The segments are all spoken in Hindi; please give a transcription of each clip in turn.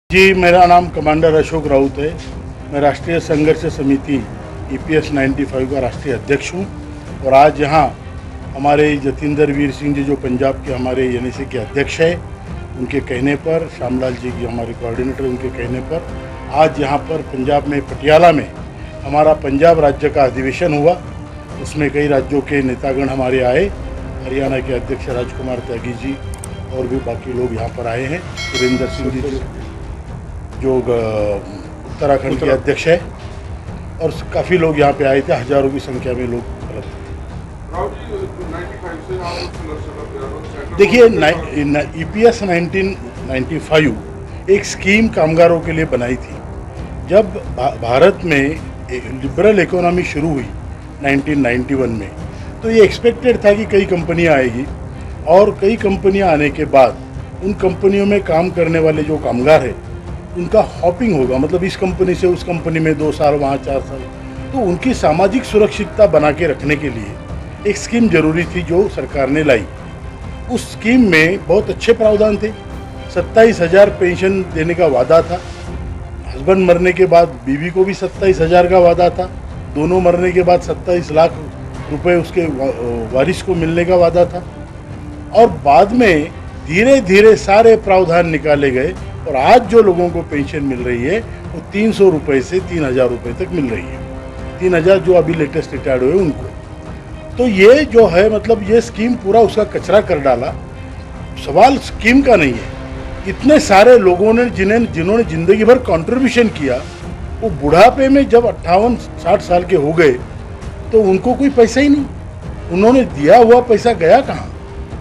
जी, मेरा नाम कमांडर अशोक राउत है। मैं राष्ट्रीय संघर्ष समिति EPS 95 का राष्ट्रीय अध्यक्ष हूँ और आज यहाँ हमारे जतिंदर वीर सिंह जी जो पंजाब के हमारे NSA के अध्यक्ष है, उनके कहने पर, श्यामलाल जी की हमारे कोऑर्डिनेटर, उनके कहने पर आज यहाँ पर पंजाब में पटियाला में हमारा पंजाब राज्य का अधिवेशन हुआ। उसमें कई राज्यों के नेतागण हमारे आए। हरियाणा के अध्यक्ष राजकुमार त्यागी जी और भी बाकी लोग यहाँ पर आए हैं। सुरेंद्र सिंह जी जो उत्तराखंड के अध्यक्ष है, और काफ़ी लोग यहाँ पे आए थे। हजारों की संख्या में लोग उपलब्ध थे। देखिए, EPS 1995 एक स्कीम कामगारों के लिए बनाई थी। जब भारत में लिबरल इकोनॉमी शुरू हुई 1991 में, तो ये एक्सपेक्टेड था कि कई कंपनियां आएगी और कई कंपनियां आने के बाद उन कंपनियों में काम करने वाले जो कामगार हैं उनका हॉपिंग होगा, मतलब इस कंपनी से उस कंपनी में 2 साल, वहाँ 4 साल। तो उनकी सामाजिक सुरक्षितता बना के रखने के लिए एक स्कीम जरूरी थी जो सरकार ने लाई। उस स्कीम में बहुत अच्छे प्रावधान थे। 27,000 पेंशन देने का वादा था। हस्बैंड मरने के बाद बीवी को भी 27,000 का वादा था। दोनों मरने के बाद 27 लाख रुपए उसके वारिस को मिलने का वादा था। और बाद में धीरे धीरे सारे प्रावधान निकाले गए और आज जो लोगों को पेंशन मिल रही है वो 300 रुपये से 3,000 रुपये तक मिल रही है। 3,000 जो अभी लेटेस्ट रिटायर्ड हुए उनको। तो ये जो है, मतलब ये स्कीम पूरा उसका कचरा कर डाला। सवाल स्कीम का नहीं है, इतने सारे लोगों ने जिन्होंने ज़िंदगी भर कंट्रीब्यूशन किया, वो बुढ़ापे में जब 58-60 साल के हो गए तो उनको कोई पैसा ही नहीं। उन्होंने दिया हुआ पैसा गया कहाँ?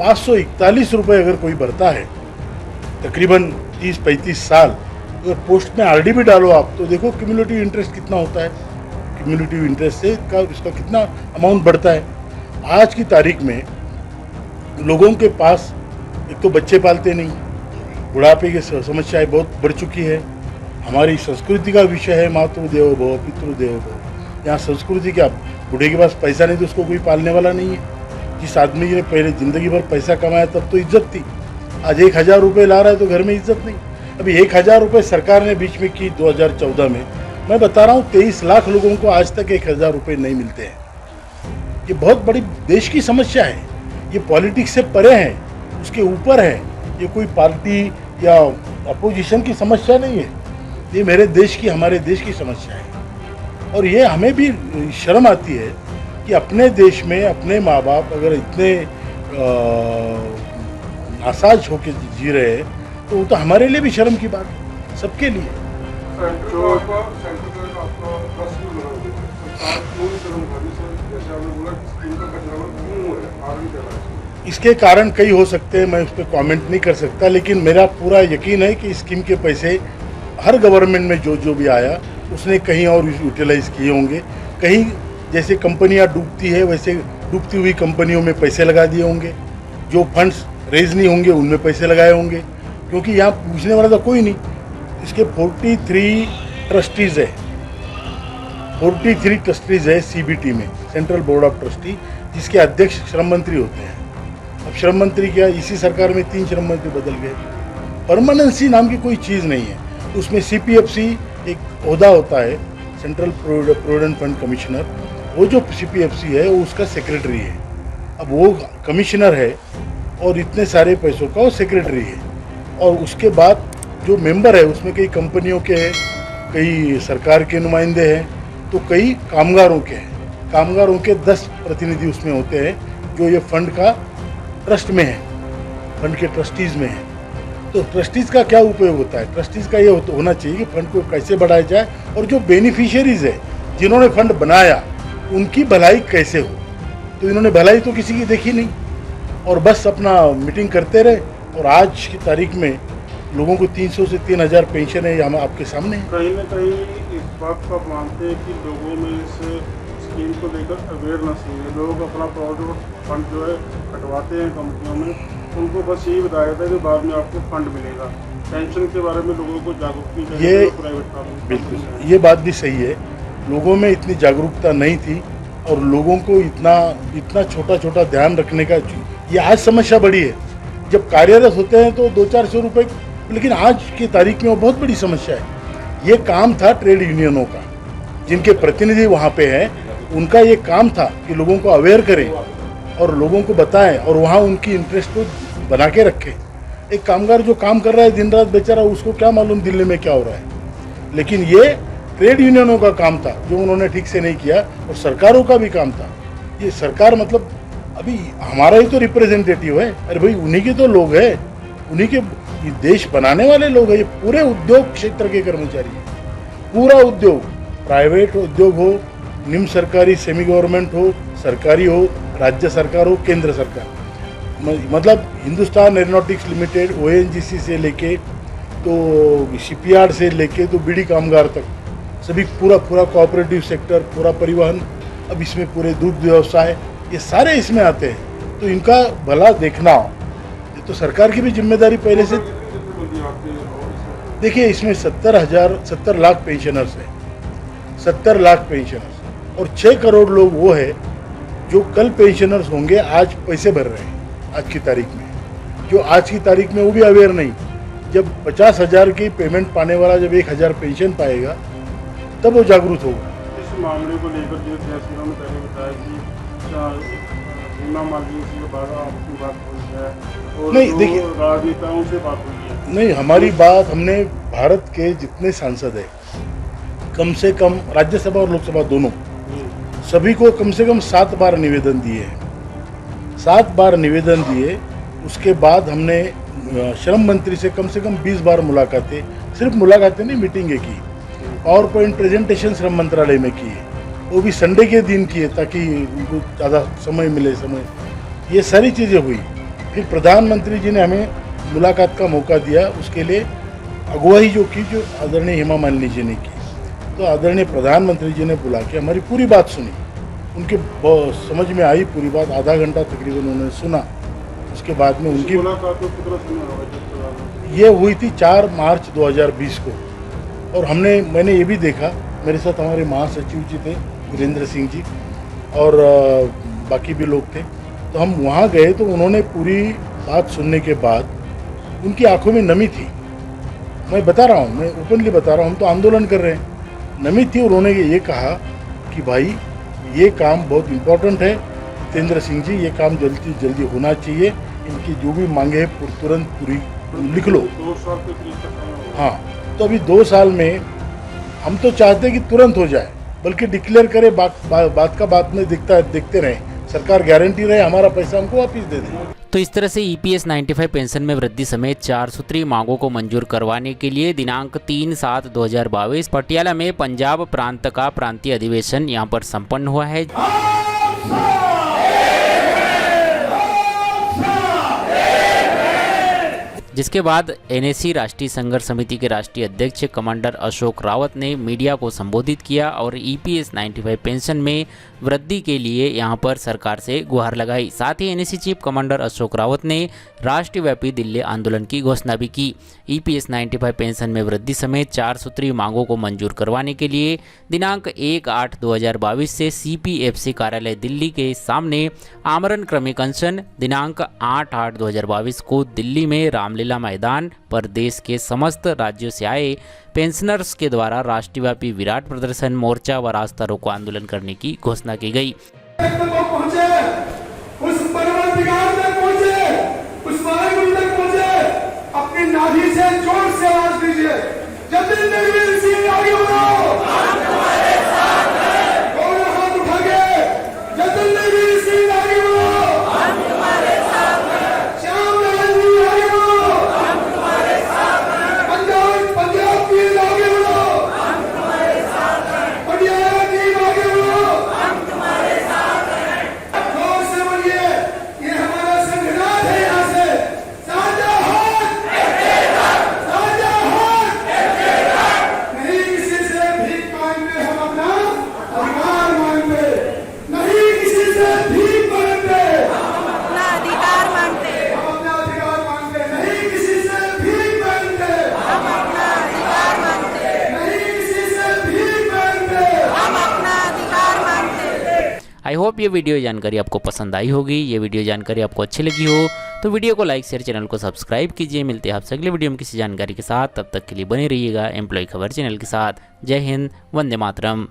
541 रुपये अगर कोई भरता है तकरीबन 30-35 साल, अगर पोस्ट में RD भी डालो आप, तो देखो क्यूमुलेटिव इंटरेस्ट कितना होता है। क्यूमुलेटिव इंटरेस्ट से इसका कितना अमाउंट बढ़ता है। आज की तारीख में लोगों के पास एक तो बच्चे पालते नहीं, बुढ़ापे की समस्याएं बहुत बढ़ चुकी है। हमारी संस्कृति का विषय है मातृदेवो भव पितृदेवो भव। यहाँ संस्कृति क्या, बूढ़े के पास पैसा नहीं तो उसको कोई पालने वाला नहीं है। जिस आदमी ने पहले ज़िंदगी भर पैसा कमाया तब तो इज्जत थी। आज 1,000 रुपये ला रहा है तो घर में इज्जत नहीं। अभी 1,000 रुपये सरकार ने बीच में की 2014 में। मैं बता रहा हूँ 23 लाख लोगों को आज तक 1,000 रुपये नहीं मिलते हैं। ये बहुत बड़ी देश की समस्या है। ये पॉलिटिक्स से परे है, उसके ऊपर है। ये कोई पार्टी या अपोजिशन की समस्या नहीं है, ये मेरे देश की, हमारे देश की समस्या है। और ये हमें भी शर्म आती है कि अपने देश में अपने माँ बाप अगर इतने नासाज होकर जी रहे हैं तो वो तो हमारे लिए भी शर्म की बात है, सबके लिए। इसके कारण कई हो सकते हैं, मैं उस पर कॉमेंट नहीं कर सकता, लेकिन मेरा पूरा यकीन है कि स्कीम के पैसे हर गवर्नमेंट में जो भी आया उसने कहीं और यूटिलाइज किए होंगे। कहीं जैसे कंपनियां डूबती है वैसे डूबती हुई कंपनियों में पैसे लगा दिए होंगे। जो फंड्स रेज नहीं होंगे उनमें पैसे लगाए होंगे, क्योंकि यहाँ पूछने वाला तो कोई नहीं। इसके 43 ट्रस्टीज़ है, 43 ट्रस्टीज़ है CBT में, सेंट्रल बोर्ड ऑफ ट्रस्टी, जिसके अध्यक्ष श्रम मंत्री होते हैं। अब श्रम मंत्री क्या, इसी सरकार में 3 श्रम मंत्री बदल गए। परमानेंसी नाम की कोई चीज़ नहीं है। उसमें CPFC एक ओहदा होता है, सेंट्रल प्रोविडेंट फंड कमिश्नर। वो जो CPFC है वो उसका सेक्रेटरी है। अब वो कमिश्नर है और इतने सारे पैसों का वो सेक्रेटरी है। और उसके बाद जो मेंबर है उसमें कई कंपनियों के हैं, कई सरकार के नुमाइंदे हैं, तो कई कामगारों के हैं। कामगारों के 10 प्रतिनिधि उसमें होते हैं जो ये फंड का ट्रस्ट में है, फंड के ट्रस्टीज़ में है। तो ट्रस्टीज़ का क्या उपयोग होता है? ट्रस्टीज़ का ये होना चाहिए कि फंड को कैसे बढ़ाया जाए और जो बेनिफिशियरीज़ है जिन्होंने फंड बनाया उनकी भलाई कैसे हो। तो इन्होंने भलाई तो किसी की देखी नहीं और बस अपना मीटिंग करते रहे। और आज की तारीख में लोगों को 300 से 3,000 पेंशन है, हम आपके सामने है। कहीं ना कहीं इस बात को आप मानते हैं कि लोगों में इस स्कीम को लेकर अवेयरनेस नहीं है। लोग अपना प्रोविडेंट फंड जो है कटवाते हैं कंपनियों में, उनको बस यही बताया जाता है कि बाद में आपको फंड मिलेगा। पेंशन के बारे में लोगों को जागरूक नहीं चाहिए। प्राइवेट काम बिल्कुल ये बात भी सही है, लोगों में इतनी जागरूकता नहीं थी और लोगों को इतना छोटा ध्यान रखने का, ये आज समस्या बड़ी है। जब कार्यरत होते हैं तो 200-400 रुपये लेकिन आज की तारीख में वो बहुत बड़ी समस्या है। ये काम था ट्रेड यूनियनों का, जिनके प्रतिनिधि वहाँ पे हैं, उनका ये काम था कि लोगों को अवेयर करें और लोगों को बताएं और वहाँ उनकी इंटरेस्ट को बना के रखें। एक कामगार जो काम कर रहा है दिन रात बेचारा, उसको क्या मालूम दिल्ली में क्या हो रहा है। लेकिन ये ट्रेड यूनियनों का काम था जो उन्होंने ठीक से नहीं किया, और सरकारों का भी काम था। ये सरकार मतलब अभी हमारा ही तो रिप्रेजेंटेटिव है। अरे भाई, उन्हीं के तो लोग हैं, उन्हीं के देश बनाने वाले लोग हैं। ये पूरे उद्योग क्षेत्र के कर्मचारी हैं, पूरा उद्योग, प्राइवेट उद्योग हो, निम्न सरकारी सेमी गवर्नमेंट हो, सरकारी हो, राज्य सरकार हो, केंद्र सरकार, मतलब हिंदुस्तान एरोनॉटिक्स लिमिटेड, ONGC से लेके तो शिपयार्ड से लेके तो बीड़ी कामगार तक, सभी पूरा कोऑपरेटिव सेक्टर, पूरा परिवहन, अब इसमें पूरे दूध व्यवसाय, ये सारे इसमें आते हैं। तो इनका भला देखना, ये तो सरकार की भी जिम्मेदारी पहले से। देखिए, इसमें 70 लाख पेंशनर्स हैं, 70 लाख पेंशनर्स, और 6 करोड़ लोग वो है जो कल पेंशनर्स होंगे, आज पैसे भर रहे हैं आज की तारीख में। जो आज की तारीख में वो भी अवेयर नहीं। जब 50,000 की पेमेंट पाने वाला जब 1,000 पेंशन पाएगा तब वो जागरूक होगा। इस मामले को लेकर जैसे उन्होंने पहले बताया कि हेमा मालिनी से आपकी बात हुई है और नहीं, देखिए, राजनेताओं से बात हुई है। नहीं, हमारी बात, हमने भारत के जितने सांसद हैं, कम से कम राज्यसभा और लोकसभा दोनों, सभी को कम से कम 7 बार निवेदन दिए हैं। 7 बार निवेदन दिए। उसके बाद हमने श्रम मंत्री से कम 20 बार मुलाकातें, सिर्फ मुलाकातें नहीं, मीटिंगें की, पावर पॉइंट प्रेजेंटेशन श्रम मंत्रालय में किए, वो भी संडे के दिन किए ताकि उनको ज़्यादा समय मिले। ये सारी चीज़ें हुई। फिर प्रधानमंत्री जी ने हमें मुलाकात का मौका दिया, उसके लिए अगुवाई जो की, जो आदरणीय हेमा मालिनी जी ने की। तो आदरणीय प्रधानमंत्री जी ने बुला के हमारी पूरी बात सुनी, उनके समझ में आई पूरी बात। आधा घंटा तकरीबन उन्होंने सुना। उसके बाद में उनकी मुलाकात को कितना समय होगा? ये हुई थी 4 मार्च 2020 को। और मैंने ये भी देखा, मेरे साथ हमारे महासचिव जी थे वीरेंद्र सिंह जी, और बाकी भी लोग थे। तो हम वहाँ गए तो उन्होंने पूरी बात सुनने के बाद उनकी आंखों में नमी थी। मैं बता रहा हूँ, मैं ओपनली बता रहा हूँ, हम तो आंदोलन कर रहे हैं, नमी थी। उन्होंने ये कहा कि भाई, ये काम बहुत इम्पोर्टेंट है जितेंद्र सिंह जी, ये काम जल्दी होना चाहिए। इनकी जो भी मांगे है तुरंत पूरी लिख लो। 2 साल के बीच का समय होगा। हाँ, तो अभी 2 साल में हम तो चाहते हैं कि तुरंत हो जाए, बल्कि डिक्लेयर करे, बात का बात में देखते रहें, सरकार गारंटी रहे हमारा पैसा हमको वापस दे दे। तो इस तरह से EPS 95 पेंशन में वृद्धि समेत 4 सूत्रीय मांगों को मंजूर करवाने के लिए दिनांक 3/7/2022 पटियाला में पंजाब प्रांत का प्रांतीय अधिवेशन यहां पर संपन्न हुआ है, जिसके बाद NSC राष्ट्रीय संघर्ष समिति के राष्ट्रीय अध्यक्ष कमांडर अशोक रावत ने मीडिया को संबोधित किया और EPS 95 पेंशन में वृद्धि के लिए यहां पर सरकार से गुहार लगाई। साथ ही NSC chief commander Ashok Rawat ने राष्ट्रव्यापी दिल्ली आंदोलन की घोषणा भी की। EPS 95 पेंशन में वृद्धि समेत 4 सूत्रीय मांगों को मंजूर करवाने के लिए दिनांक 1/8/2022 से CPFC कार्यालय दिल्ली के सामने आमरण क्रमिक अनशन, दिनांक 8/8/2022 को दिल्ली में रामलीला मैदान पर देश के समस्त राज्यों से आए पेंशनर्स के द्वारा राष्ट्रव्यापी विराट प्रदर्शन, मोर्चा व रास्ता रोको आंदोलन करने की घोषणा की गई। अपनी नाभि से जोर से आवाज दीजिए, जतिंद्र सिंह आगे बढ़ो, हम तुम्हारे साथ हैं। दोनों हाथ उठा के जतिंद्र सिंह आगे बढ़ो, हम तुम्हारे साथ हैं। श्याम लाल जी आगे बढ़ो, हम तुम्हारे साथ हैं। पंजाब की आगे बढ़ो, हम तुम्हारे साथ हैं। पटियाला की आगे बढ़ो, हम तुम्हारे साथ हैं। जोर से बोलिए, ये हमारा संघर्ष है। यहाँ से साझा हाथ, साझा हाथ, नहीं किसी से भीख मांग होप ये वीडियो जानकारी आपको पसंद आई होगी। ये वीडियो जानकारी आपको अच्छी लगी हो तो वीडियो को लाइक शेयर, चैनल को सब्सक्राइब कीजिए। मिलते हैं आपसे अगले वीडियो में किसी जानकारी के साथ। तब तक के लिए बने रहिएगा एम्प्लॉय खबर चैनल के साथ। जय हिंद, वंदे मातरम।